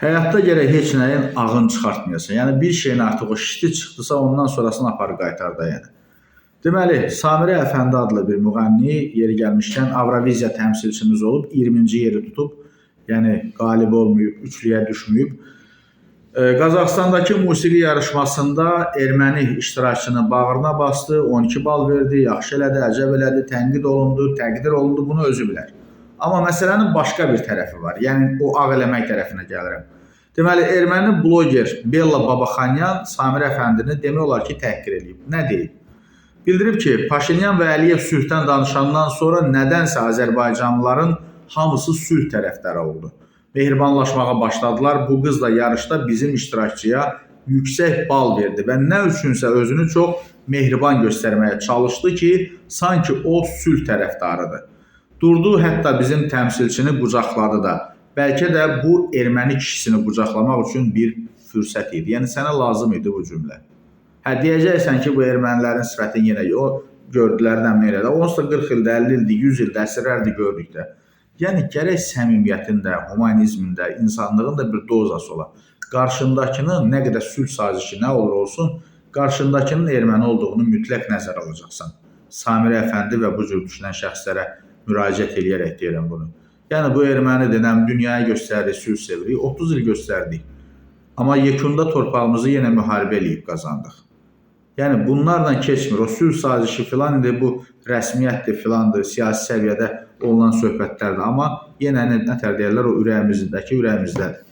Həyatda gərək heç nəyin ağın çıxartmayasan. Yəni bir şeyin artıq o şiti çıxdısa, ondan sonrasını apar qaytar da yəni. Deməli, Samirə Əfəndi adlı bir müğənni yeri gəlmişkən Avroviziya təmsilçimiz olub, 20-ci yeri tutub, yəni qalib olmayıb, üçlüyə düşməyib. Qazaxstandakı musiqi yarışmasında erməni iştirakçını bağrına bastı, 12 bal verdi, yaxşı elədi, əcəb elədi, tənqid olundu, təqdir olundu, bunu özü bilər. Amma məsələnin başqa bir tərəfi var, yəni o ağ eləmək tərəfinə gəlirəm. Deməli, erməni bloger Bella Babaxanyan Samirə Əfəndini demək olar ki, təhqir edib. Nə deyib? Bildirib ki, Paşinyan və Əliyev sülhdən danışandan sonra nədənsə Azərbaycanlıların hamısı sülh tərəfdarı oldu. Mehribanlaşmağa başladılar. Bu qız da yarışda bizim iştirakçıya yüksək bal verdi və nə üçünsə özünü çox mehriban göstərməyə çalışdı ki, sanki o sülh tərəfdarıdır. Durdu, hətta bizim təmsilçini qucaqladı da. Bəlkə də bu erməni kişisini qucaqlamaq üçün bir fürsət idi. Yəni sənə lazım idi bu cümlə. Deyəcəksən ki, bu ermənilərin sifətini yenə o gördülər, nə elədi. Onsuz da 40 ildə, 50 ildə, 100 ildə, əsrlərdir gördük də. Yəni gərək səmimiyyətin də, humanizmin də, insanlığın da bir dozası ola. Qarşındakının nə qədər sülh sazişi nə olur olsun, qarşındakının erməni olduğunu mütləq nəzərə alacaqsan. Samirə Əfəndi və bu cür düşünən şəxslərə müraciət edərək deyirəm bunu. Yəni bu ermənidir, dünyaya göstərdik, sülh sevirik, 30 il göstərdik. Amma yekunda torpağımızı yenə müharibə eləyib qazandıq. Yəni bunlarla keçmir. O sülh sazişi filan indi bu rəsmiyyətdir filandır, siyasi səviyyədə olunan söhbətlərdir. Amma yenə nə deyərlər, o ürəyimizdəki ürəyimizdədir.